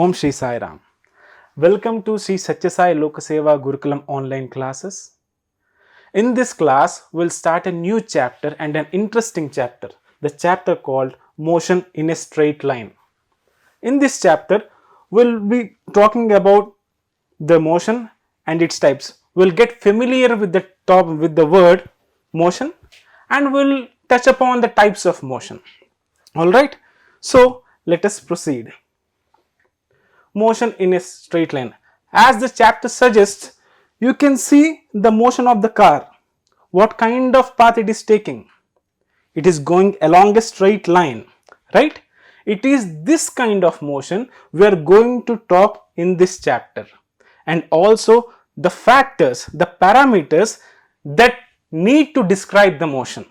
Om Shri Sai Ram. Welcome to Sri Sathya Sai Loka Seva Gurukulam online classes. In this class, we'll start a new chapter and an interesting chapter. The chapter called Motion in a Straight Line. In this chapter, we'll be talking about the motion and its types. We'll get familiar with the word motion and we'll touch upon the types of motion. Alright, so let us proceed. Motion in a straight line. As the chapter suggests, you can see the motion of the car. What kind of path it is taking? It is going along a straight line, right? It is this kind of motion we are going to talk in this chapter, and also the factors, the parameters that need to describe the motion.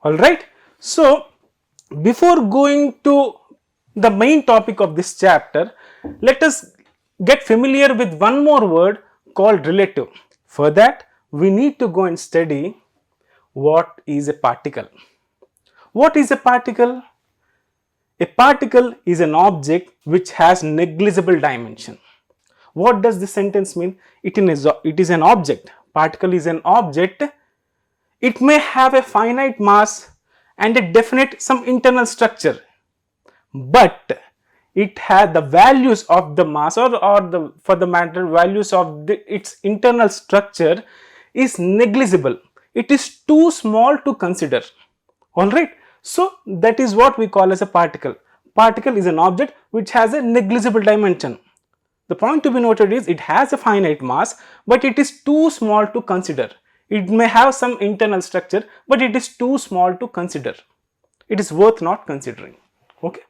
Alright, so before going to the main topic of this chapter, let us get familiar with one more word called relative. For that, we need to go and study what is a particle. What is a particle? A particle is an object which has negligible dimension. What does this sentence mean? It is an object. Particle is an object. It may have a finite mass and a definite some internal structure, but it has the values of the mass or for the matter values of its internal structure is negligible. It is too small to consider. Alright, so that is what we call as a particle. Particle is an object which has a negligible dimension. The point to be noted is it has a finite mass, but it is too small to consider. It may have some internal structure, but it is too small to consider. It is worth not considering. Okay.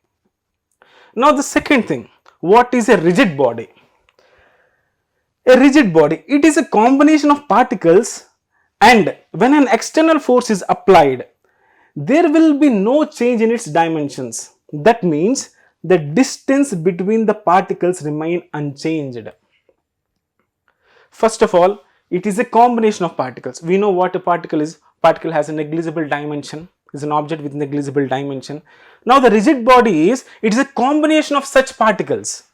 Now the second thing, what is a rigid body? A rigid body, it is a combination of particles, and when an external force is applied, there will be no change in its dimensions. That means the distance between the particles remain unchanged. First of all, it is a combination of particles. We know what a particle is. Particle has a negligible dimension, is an object with negligible dimension. Now the rigid body it is a combination of such particles.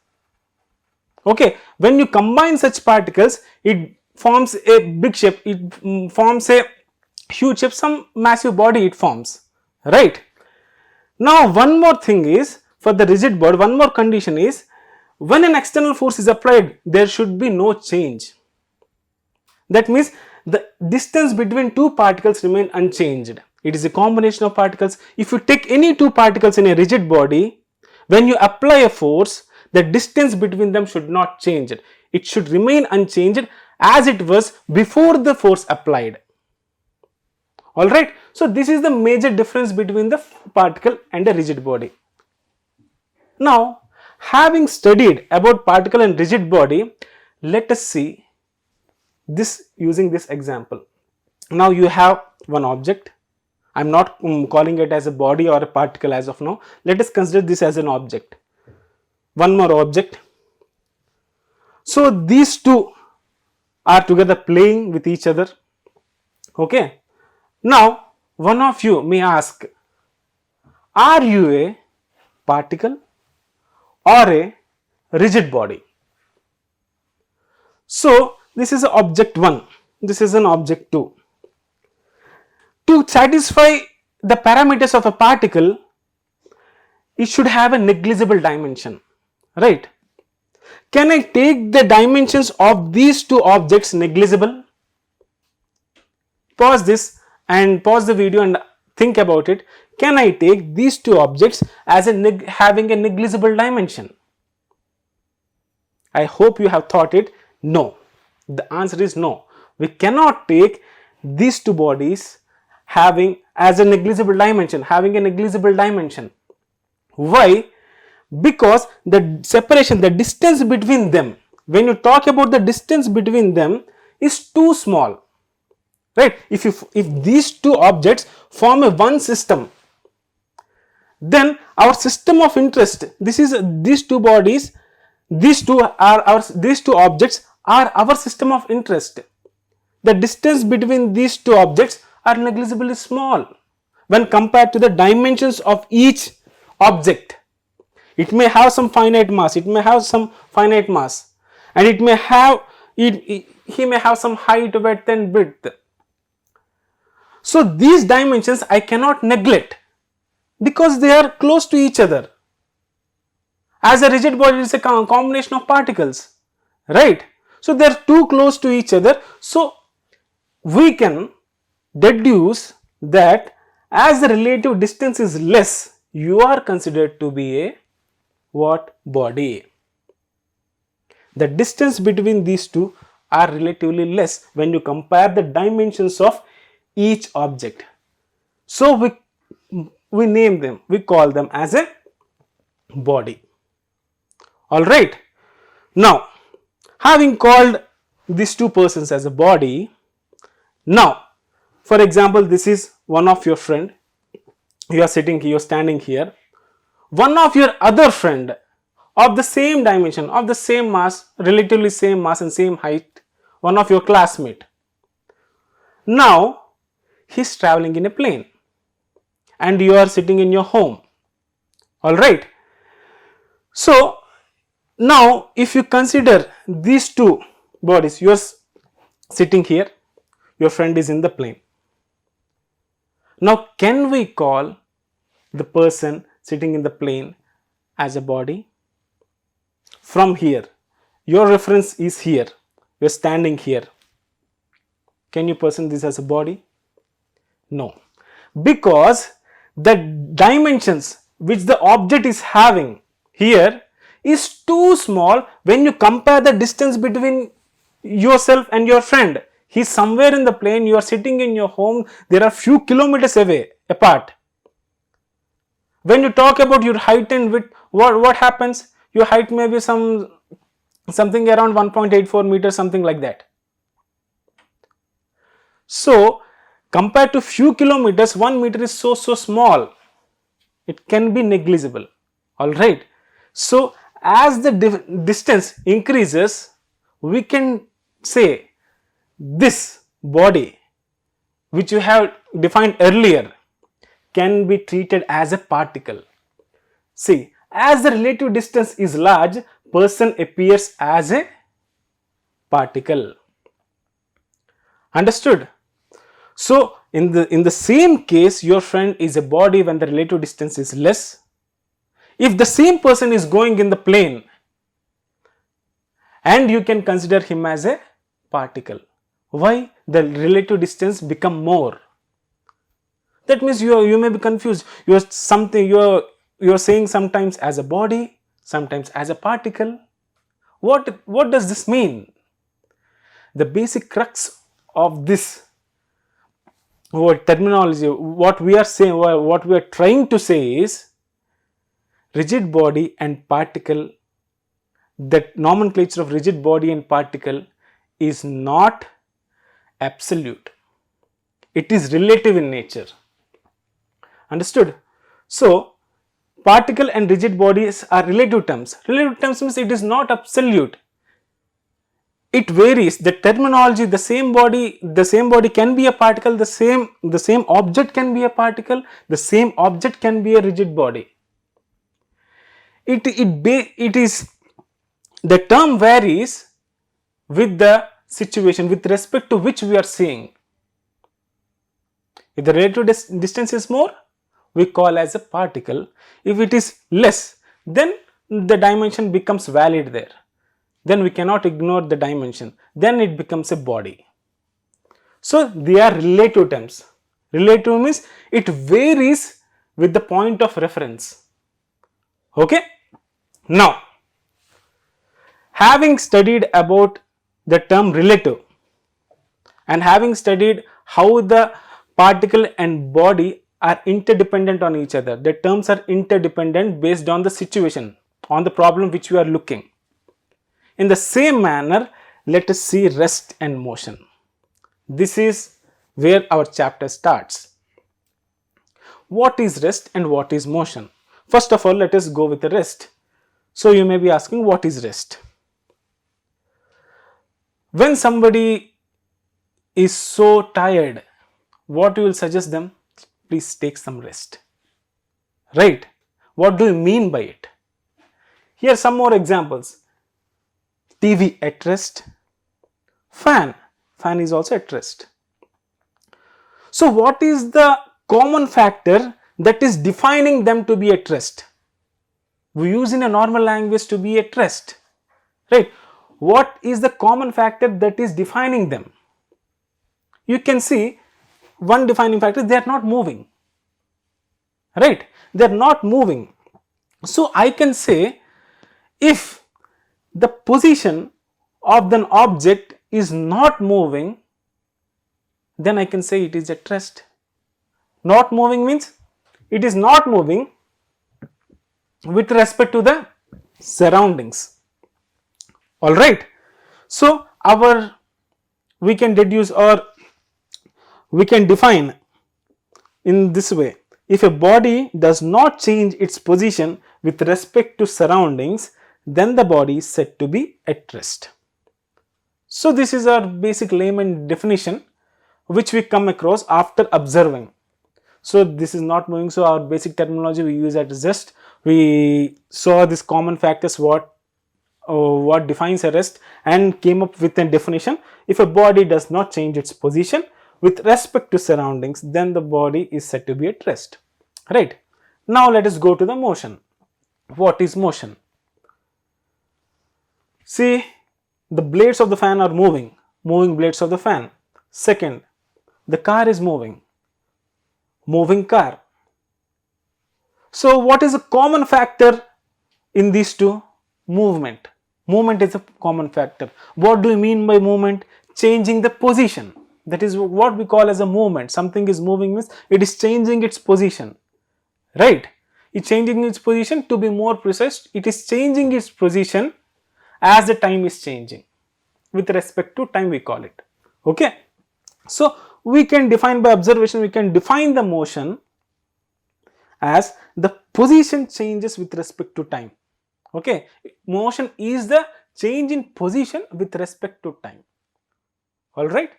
Okay, when you combine such particles, it forms a big shape, it forms a huge shape, some massive body it forms, right? Now one more thing is, for the rigid body, one more condition is, when an external force is applied, there should be no change. That means the distance between two particles remain unchanged. It is a combination of particles. If you take any two particles in a rigid body, when you apply a force, the distance between them should not change. It should remain unchanged as it was before the force applied. Alright, so this is the major difference between the particle and a rigid body. Now, having studied about particle and rigid body, let us see this using this example. Now you have one object. I am not calling it as a body or a particle as of now. Let us consider this as an object. One more object. So these two are together playing with each other. Okay. Now one of you may ask, are you a particle or a rigid body? So this is object 1, this is an object 2. To satisfy the parameters of a particle, it should have a negligible dimension, right? Can I take the dimensions of these two objects negligible? Pause this and pause the video and think about it. Can I take these two objects as having a negligible dimension? I hope you have thought it. No. The answer is no. We cannot take these two bodies having as a negligible dimension, Why? Because the separation, the distance between them, when you talk about the distance between them, is too small, right? If these two objects form a one system, then our system of interest, these two bodies, these two objects are our system of interest. The distance between these two objects are negligibly small when compared to the dimensions of each object. It may have some finite mass, and it may have he may have some height, width and width. So these dimensions I cannot neglect because they are close to each other. As a rigid body, it is a combination of particles, right? So they are too close to each other. So we can deduce that as the relative distance is less, you are considered to be a what? Body. The distance between these two are relatively less when you compare the dimensions of each object. So we name them, we call them as a body. Alright. Now, having called these two persons as a body, now for example, this is one of your friend, you are sitting here, you are standing here. One of your other friend of the same dimension, of the same mass, relatively same mass and same height, one of your classmate. Now he is traveling in a plane and you are sitting in your home. Alright. So now if you consider these two bodies, you are sitting here, your friend is in the plane. Now can we call the person sitting in the plane as a body? From here, your reference is here, you are standing here. Can you present this as a body? No, because the dimensions which the object is having here is too small when you compare the distance between yourself and your friend. He is somewhere in the plane, you are sitting in your home, there are few kilometers away apart. When you talk about your height and width, what happens? Your height may be something around 1.84 meters, something like that. So compared to few kilometers, 1 meter is so small, it can be negligible. Alright. So as the distance increases, we can say this body which you have defined earlier can be treated as a particle. See, as the relative distance is large, person appears as a particle. Understood? So in the same case, your friend is a body when the relative distance is less. If the same person is going in the plane, and you can consider him as a particle. Why? The relative distance become more. That means you may be confused. You are saying sometimes as a body, sometimes as a particle. What does this mean? The basic crux of this terminology, what we are saying, what we are trying to say is rigid body and particle. The nomenclature of rigid body and particle is not absolute. It is relative in nature. Understood? So particle and rigid bodies are relative terms. Relative terms means it is not absolute. It varies. The terminology, the same body can be a particle, the same object can be a particle, the same object can be a rigid body. It is, the term varies with the situation with respect to which we are seeing. If the relative distance is more, we call as a particle. If it is less, then the dimension becomes valid there. Then we cannot ignore the dimension. Then it becomes a body. So they are relative terms. Relative means it varies with the point of reference. Okay? Now, having studied about the term relative and having studied how the particle and body are interdependent on each other, the terms are interdependent based on the situation, on the problem which we are looking. In the same manner, let us see rest and motion. This is where our chapter starts. What is rest and what is motion? First of all, let us go with the rest. So you may be asking, what is rest? When somebody is so tired, what you will suggest them? Please take some rest. Right? What do you mean by it? Here some more examples. TV at rest, fan is also at rest. So what is the common factor that is defining them to be at rest? We use in a normal language to be at rest, right? What is the common factor that is defining them? You can see one defining factor, they are not moving, right? They are not moving. So I can say, if the position of an object is not moving, then I can say it is at rest. Not moving means it is not moving with respect to the surroundings. All right. So we can deduce, or we can define in this way: if a body does not change its position with respect to surroundings, then the body is said to be at rest. So this is our basic layman definition which we come across after observing. So this is not moving, so our basic terminology we use at rest. We saw this common factors, what defines a rest, and came up with a definition. If a body does not change its position with respect to surroundings, then the body is said to be at rest, right? Now let us go to the motion. What is motion? See, the blades of the fan are moving blades of the fan. Second, the car is moving car. So what is a common factor in these two? Movement is a common factor. What do we mean by movement? Changing the position. That is what we call as a movement. Something is moving means it is changing its position, right? It's changing its position. To be more precise, it is changing its position as the time is changing. With respect to time, we call it. Okay. So we can define by observation, we can define the motion as the position changes with respect to time. Okay. Motion is the change in position with respect to time. All right.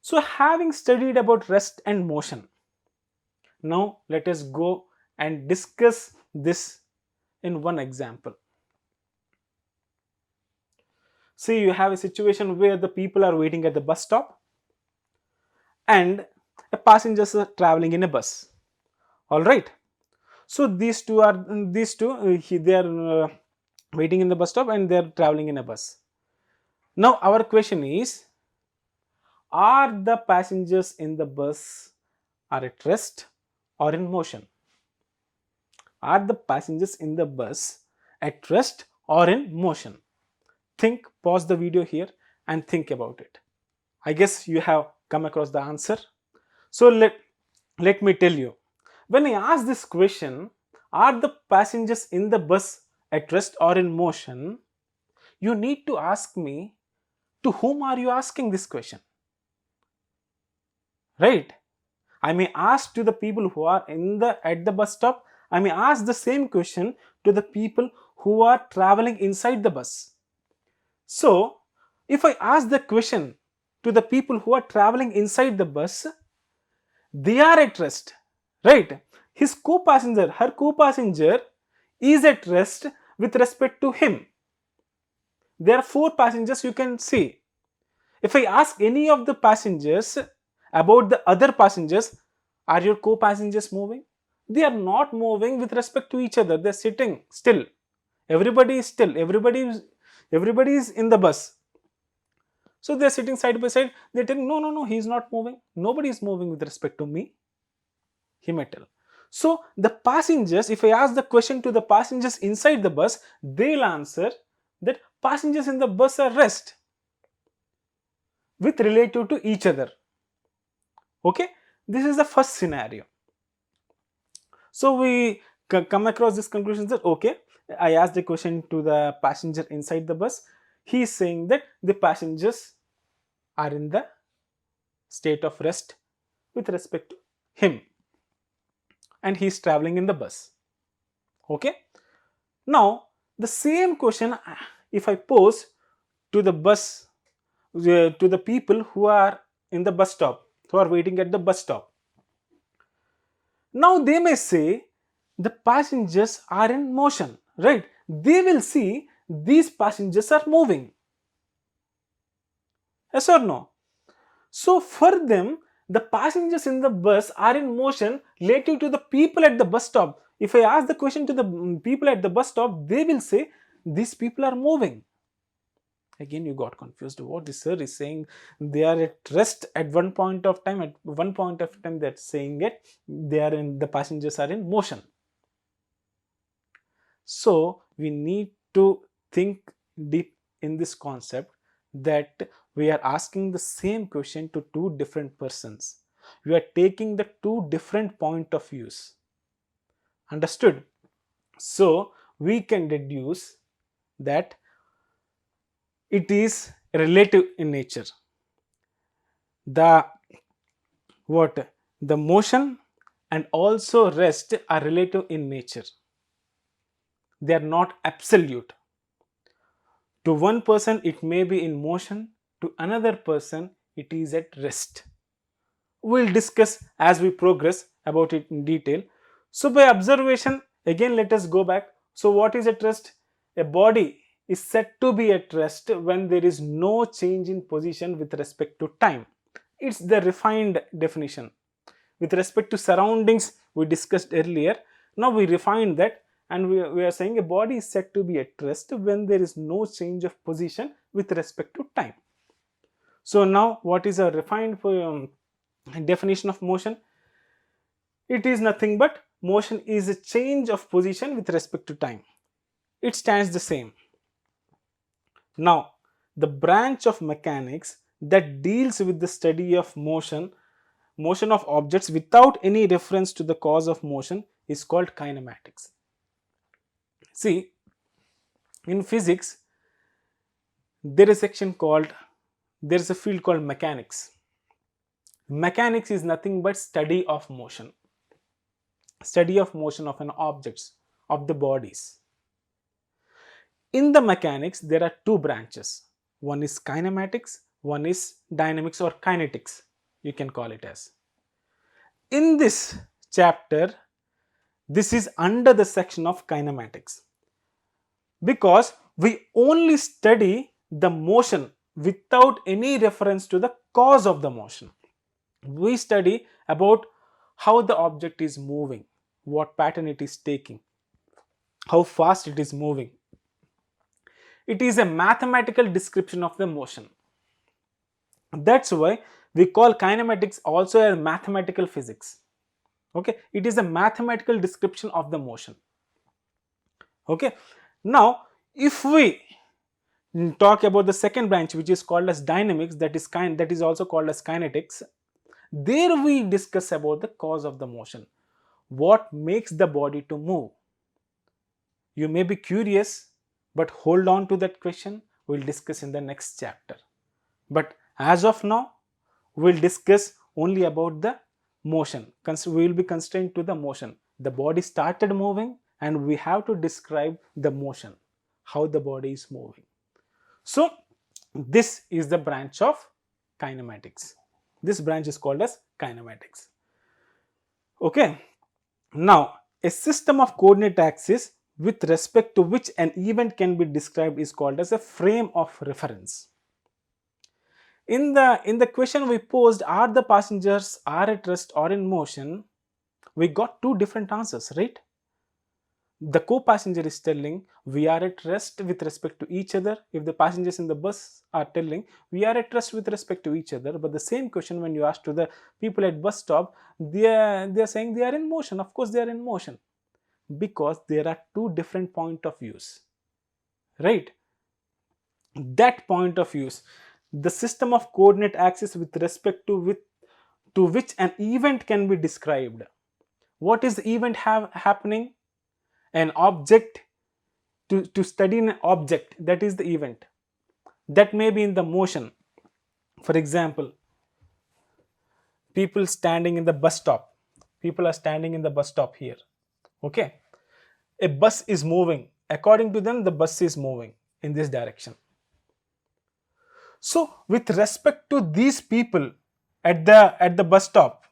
So having studied about rest and motion, now let us go and discuss this in one example. See, you have a situation where the people are waiting at the bus stop and passengers are traveling in a bus. All right. So these two they are waiting in the bus stop and they are traveling in a bus. Now our question is, are the passengers in the bus are at rest or in motion? Are the passengers in the bus at rest or in motion? Think, pause the video here and think about it. I guess you have come across the answer. So let me tell you, when I ask this question, are the passengers in the bus at rest or in motion, you need to ask me, to whom are you asking this question? Right? I may ask to the people who are at the bus stop. I may ask the same question to the people who are traveling inside the bus. So if I ask the question to the people who are traveling inside the bus, they are at rest, right? His co-passenger, her co-passenger is at rest with respect to him. There are 4 passengers, you can see. If I ask any of the passengers about the other passengers, are your co-passengers moving? They are not moving with respect to each other. They are sitting still. Everybody is still. Everybody is in the bus. So they are sitting side by side. They are telling, no, he is not moving. Nobody is moving with respect to me. He may tell. So the passengers, if I ask the question to the passengers inside the bus, they'll answer that passengers in the bus are rest with relative to each other. Okay, this is the first scenario. So we come across this conclusion that, okay, I asked the question to the passenger inside the bus. He is saying that the passengers are in the state of rest with respect to him, and he is traveling in the bus. Okay. Now the same question if I pose to the bus, to the people who are in the bus stop, who are waiting at the bus stop. Now they may say the passengers are in motion, right? they will see these passengers are moving. Yes or no? So for them, the passengers in the bus are in motion relative to the people at the bus stop. If I ask the question to the people at the bus stop, they will say these people are moving. Again, you got confused. What this sir is saying, they are at rest at one point of time. At one point of time, they're saying it. The passengers are in motion. So we need to think deep in this concept that we are asking the same question to two different persons. We are taking the two different point of views. Understood? So we can deduce that it is relative in nature. The motion and also rest are relative in nature. They are not absolute. To one person it may be in motion, to another person it is at rest. We'll discuss as we progress about it in detail. So by observation, again let us go back. So what is at rest? A body is said to be at rest when there is no change in position with respect to time. It's the refined definition. With respect to surroundings, we discussed earlier. Now we refined that, and we are saying a body is said to be at rest when there is no change of position with respect to time. So now what is a refined definition of motion? It is nothing but motion is a change of position with respect to time. It stands the same. Now the branch of mechanics that deals with the study of motion of objects without any reference to the cause of motion is called kinematics. See, in physics there is a field called mechanics. Mechanics is nothing but study of motion of an objects, of the bodies. In the mechanics there are two branches. One is kinematics, one is dynamics or kinetics, you can call it as. In this chapter, this is under the section of kinematics, because we only study the motion without any reference to the cause of the motion. We study about how the object is moving, what pattern it is taking, how fast it is moving. It is a mathematical description of the motion. That's why we call kinematics also a mathematical physics. Okay, it is a mathematical description of the motion. Okay, now if we talk about the second branch, which is called as dynamics, that is also called as kinetics, there we discuss about the cause of the motion, what makes the body to move. You may be curious, but hold on to that question. We'll discuss in the next chapter. But as of now, we'll discuss only about the motion. We will be constrained to the motion. The body started moving and we have to describe the motion, how the body is moving. So this is the branch of kinematics. This branch is called as kinematics. Okay. Now, a system of coordinate axis with respect to which an event can be described is called as a frame of reference. In the question we posed, are the passengers are at rest or in motion, we got two different answers, right? The co-passenger is telling we are at rest with respect to each other. If the passengers in the bus are telling we are at rest with respect to each other, but the same question when you ask to the people at bus stop, they are saying they are in motion. Of course they are in motion, because there are two different point of views, right? That point of views, the system of coordinate axis with respect to which an event can be described. What is the event happening? An object, to study an object, that is the event. That may be in the motion. For example, people standing in the bus stop. People are standing in the bus stop here. Okay. A bus is moving. According to them, the bus is moving in this direction. So with respect to these people at the bus stop,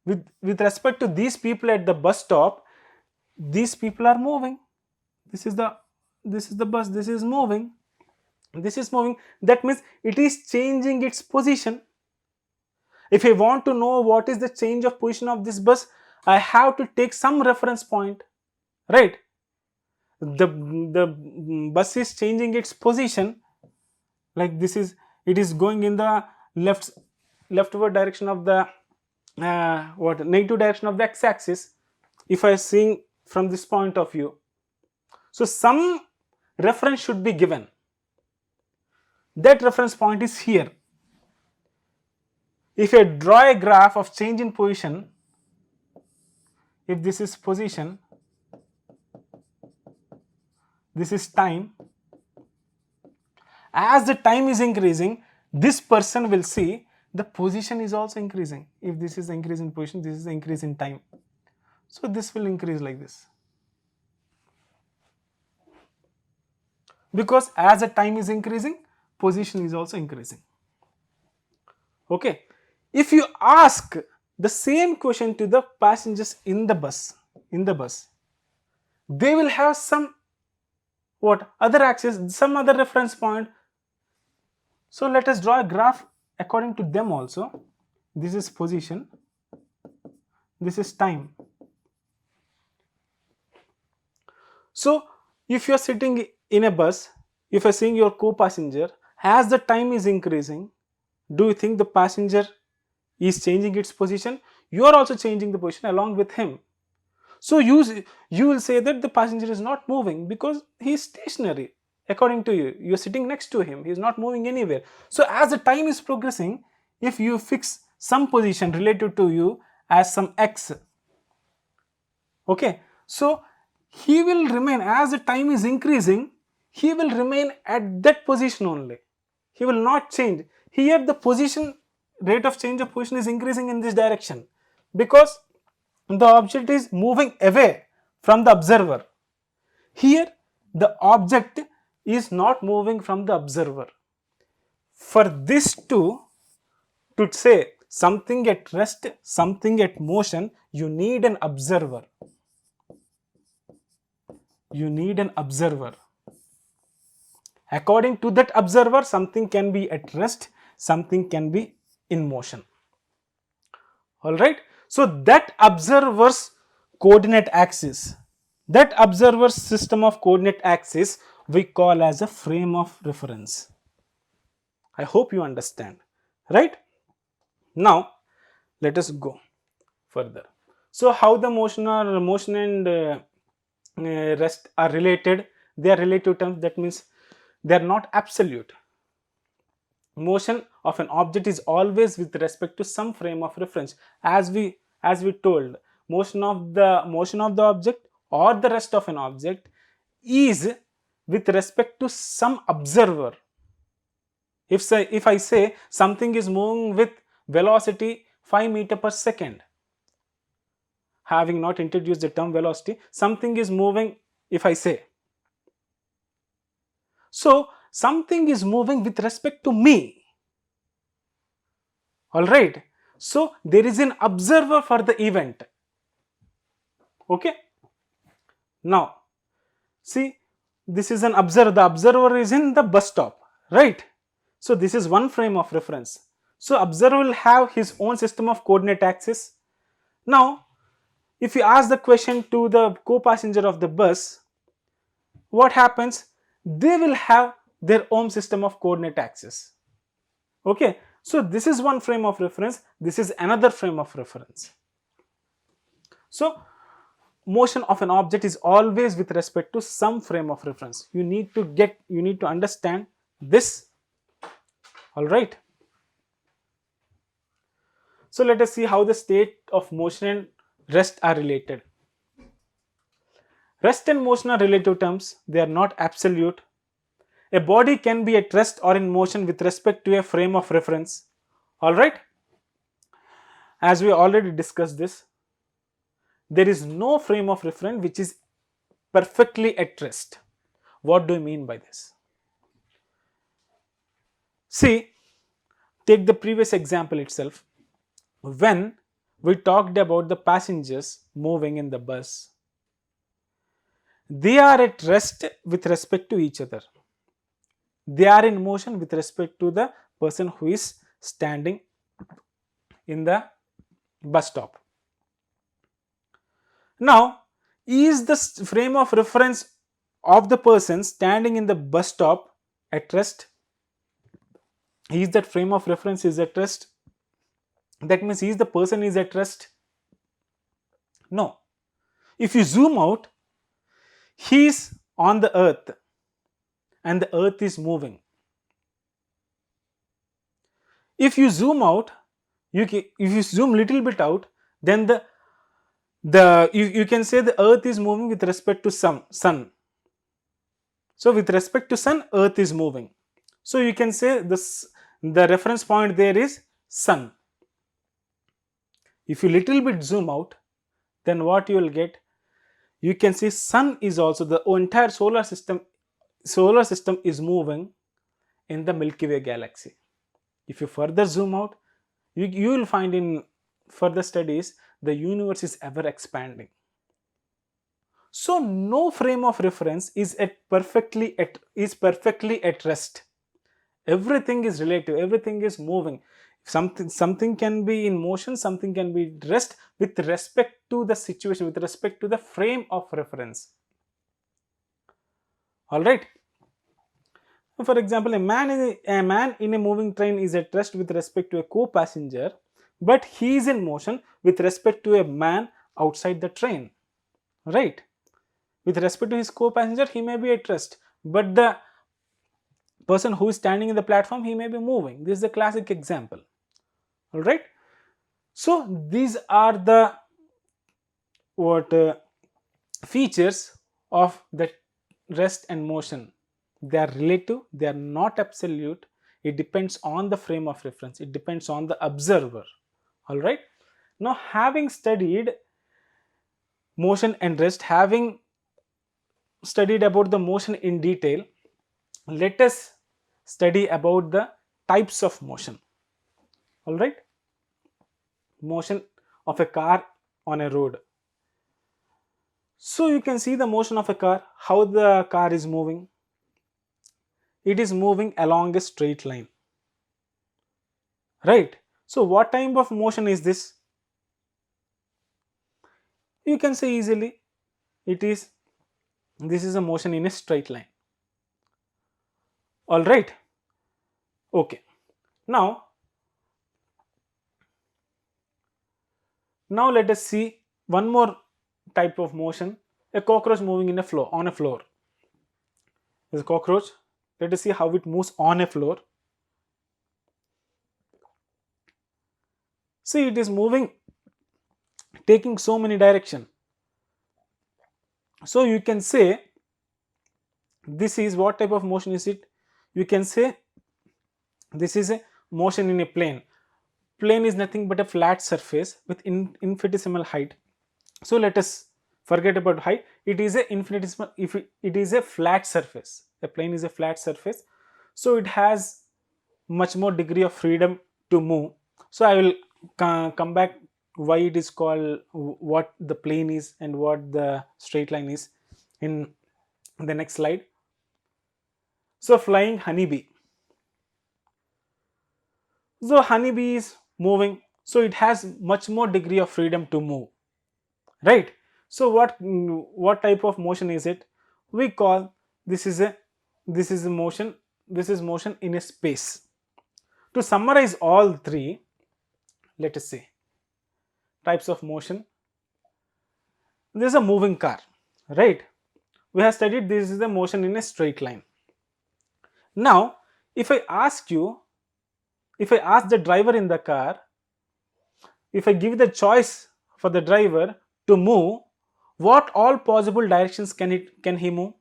with respect to these people at the bus stop, these people are moving. This is the bus, this is moving, that means it is changing its position. If I want to know what is the change of position of this bus, I have to take some reference point, right? The bus is changing its position, like this is, it is going in the leftward direction of the what negative direction of the x-axis, if I seeing from this point of view. So some reference should be given. That reference point is here. If I draw a graph of change in position, if this is position, this is time, as the time is increasing, this person will see the position is also increasing. If this is the increase in position, this is the increase in time. So this will increase like this, because as the time is increasing, position is also increasing. Okay, if you ask the same question to the passengers in the bus, they will have some other axis, some other reference point. So let us draw a graph according to them also. This is position, this is time. So if you are sitting in a bus, if you are seeing your co-passenger, as the time is increasing, do you think the passenger is changing its position? You are also changing the position along with him. So you will say that the passenger is not moving because he is stationary. According to you, you are sitting next to him, he is not moving anywhere. So as the time is progressing, if you fix some position related to you as some x, okay, so he will remain, as the time is increasing, he will remain at that position only, he will not change. Here the position, rate of change of position is increasing in this direction because the object is moving away from the observer. Here the object is not moving from the observer. For this to say something at rest, something at motion, you need an observer. You need an observer. According to that observer, something can be at rest, something can be in motion. Alright, so that observer's coordinate axis, that observer's system of coordinate axis, we call as a frame of reference. I hope you understand, right? Now let us go further. So how the motion and rest are related? They are relative terms, that means they are not absolute. Motion of an object is always with respect to some frame of reference. As we told, motion of the object or the rest of an object is with respect to some observer. If I say something is moving with velocity 5 meters per second, having not introduced the term velocity, something is moving, if I say, so something is moving with respect to me. Alright, so there is an observer for the event. Okay, now see, this is an observer, the observer is in the bus stop, right? So this is one frame of reference. So observer will have his own system of coordinate axis. Now if you ask the question to the co-passenger of the bus, what happens? They will have their own system of coordinate axis. Okay, so this is one frame of reference, this is another frame of reference. So motion of an object is always with respect to some frame of reference. You need to understand this. All right, so let us see how the state of motion and rest are related. Rest and motion are relative terms, they are not absolute. A body can be at rest or in motion with respect to a frame of reference. Alright, as we already discussed this, there is no frame of reference which is perfectly at rest. What do you mean by this? See, take the previous example itself. When we talked about the passengers moving in the bus, they are at rest with respect to each other. They are in motion with respect to the person who is standing in the bus stop. Now, is the frame of reference of the person standing in the bus stop at rest? Is that frame of reference is at rest? That means is the person is at rest? No. If you zoom out, he is on the earth and the earth is moving. If you zoom out, if you zoom little bit out, then you can say the earth is moving with respect to sun. So with respect to sun, earth is moving. So you can say the reference point there is sun. If you little bit zoom out, then what you will get, you can see sun is also, the entire solar system is moving in the Milky Way galaxy. If you further zoom out, you will find in further studies the universe is ever expanding. So no frame of reference is perfectly at rest. Everything is relative, everything is moving. Something can be in motion, something can be at rest with respect to the situation, with respect to the frame of reference. All right. For example, a man in a moving train is at rest with respect to a co-passenger, but he is in motion with respect to a man outside the train. Right? With respect to his co-passenger, he may be at rest, but the person who is standing in the platform, he may be moving. This is the classic example. All right. So these are the features of the rest and motion. They are relative, they are not absolute. It depends on the frame of reference, it depends on the observer. All right. Now, having studied motion and rest, having studied about the motion in detail, let us study about the types of motion. All right. Motion of a car on a road. So you can see the motion of a car, how the car is moving. It is moving along a straight line. Right. So what type of motion is this? You can say easily this is a motion in a straight line. All right. Okay. Now let us see one more type of motion, a cockroach moving on a floor. This cockroach, let us see how it moves on a floor. See, it is moving, taking so many directions. So you can say this is what type of motion is it? You can say this is a motion in a plane. Plane is nothing but a flat surface with infinitesimal height. So let us forget about height. It is a infinitesimal, if it is a flat surface. A plane is a flat surface, so it has much more degree of freedom to move. So I will come back why it is called, what the plane is and what the straight line is in the next slide. So flying honeybee. So honeybee is moving, so it has much more degree of freedom to move. Right. So what type of motion is it? We call this is a motion. This is motion in a space. To summarize all three, let us see types of motion. This is a moving car, right? We have studied this is the motion in a straight line. Now, if I ask the driver in the car, if I give the choice for the driver to move, what all possible directions can he move?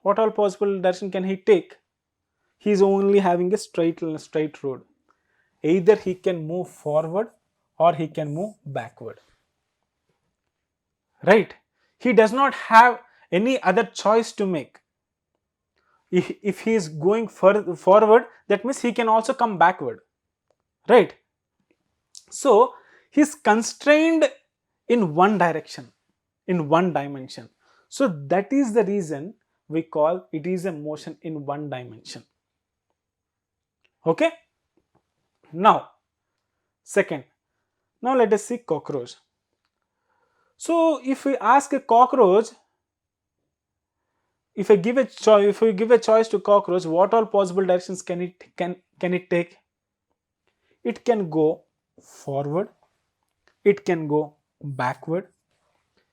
What all possible direction can he take? He is only having a straight road. Either he can move forward or he can move backward. Right? He does not have any other choice to make. If he is going forward, that means he can also come backward. Right? So he is constrained in one direction, in one dimension. So that is the reason we call it is a motion in one dimension. Okay. Now second, now let us see cockroach. So if we ask a cockroach, if I give a choice, if we give a choice to cockroach, what all possible directions can it take? It can go forward, it can go backward.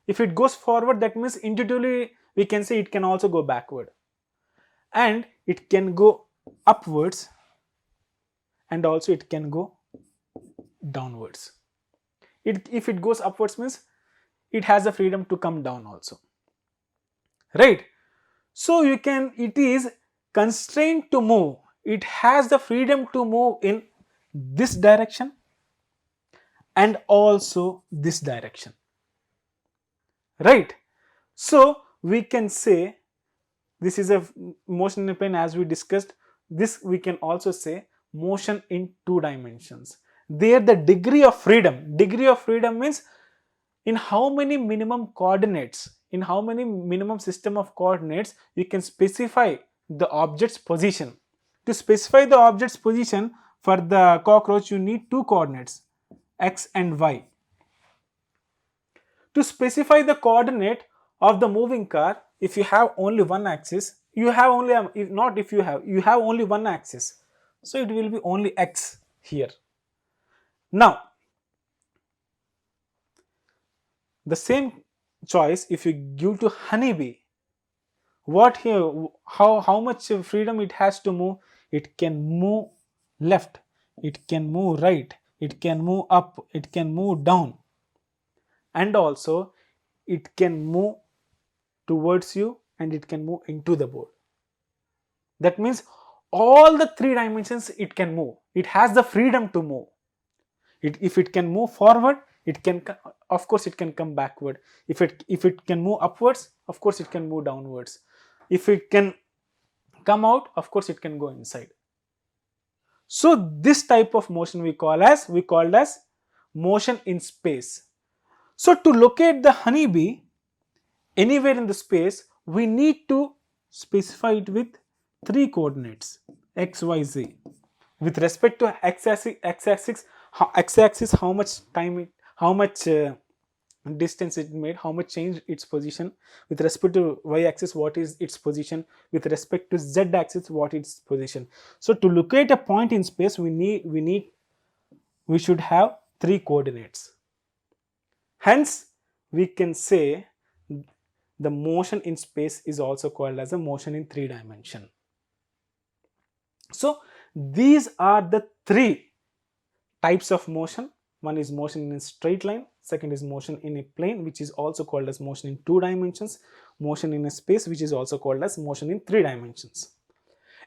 If it goes forward, that means intuitively we can say it can also go backward, and it can go upwards, and also it can go downwards. If it goes upwards means it has the freedom to come down also, right? So it is constrained to move, it has the freedom to move in this direction and also this direction, right? So we can say this is a motion in a plane, as we discussed. This we can also say motion in two dimensions. There the degree of freedom means in how many minimum coordinates, in how many minimum system of coordinates you can specify the object's position. To specify the object's position for the cockroach, you need two coordinates, x and y. To specify the coordinate of the moving car, if you have only one axis, you have only if not if you have only one axis, so it will be only x here. Now the same choice if you give to honeybee, what here, how much freedom it has to move? It can move left, it can move right, it can move up, it can move down, and also it can move towards you and it can move into the board. That means all the three dimensions it can move, it has the freedom to move. If it can move forward, it can, of course it can come backward. If it can move upwards, of course it can move downwards. If it can come out, of course it can go inside. So this type of motion we called as motion in space. So to locate the honeybee anywhere in the space, we need to specify it with three coordinates, x, y, z. With respect to x-axis, how much time how much distance it made, how much change its position. With respect to y-axis, what is its position. With respect to z-axis, what is its position. So to locate a point in space, we should have three coordinates. Hence we can say the motion in space is also called as a motion in three dimension. So these are the three types of motion. One is motion in a straight line, second is motion in a plane, which is also called as motion in two dimensions, motion in a space, which is also called as motion in three dimensions.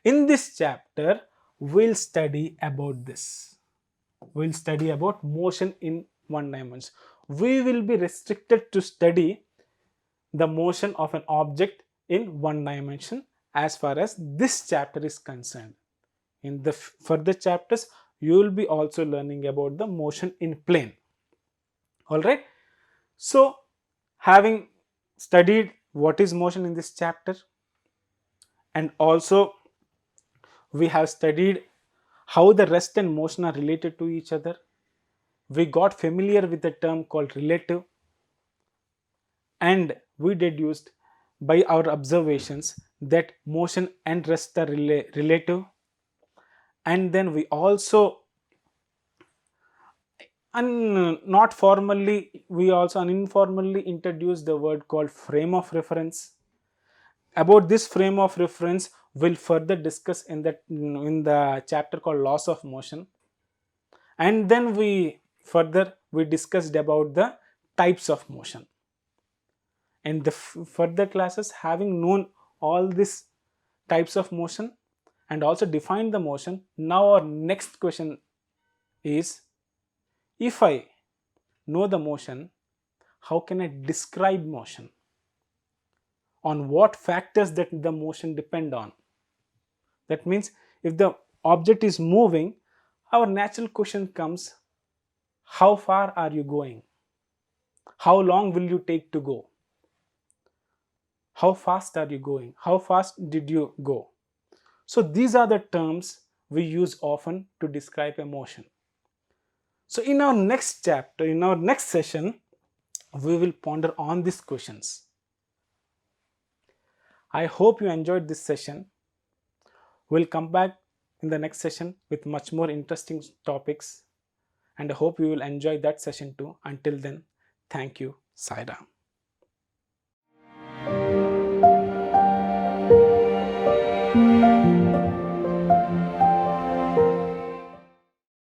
In this chapter, we'll study about this. We'll study about motion in one dimension. We will be restricted to study the motion of an object in one dimension as far as this chapter is concerned. In the further chapters, you will be also learning about the motion in plane. All right. So having studied what is motion in this chapter, and also we have studied how the rest and motion are related to each other. We got familiar with the term called relative, and we deduced by our observations that motion and rest are relative. And then we also uninformally introduced the word called frame of reference. About this frame of reference, we'll further discuss in the chapter called laws of motion. And then we discussed about the types of motion. And the further classes, having known all these types of motion and also defined the motion, now our next question is, if I know the motion, how can I describe motion? On what factors that the motion depend on? That means if the object is moving, our natural question comes, how far are you going? How long will you take to go? How fast are you going? How fast did you go? So these are the terms we use often to describe emotion. So in our next chapter, in our next session, we will ponder on these questions. I hope you enjoyed this session. We'll come back in the next session with much more interesting topics, and I hope you will enjoy that session too. Until then, thank you. Sai Ram.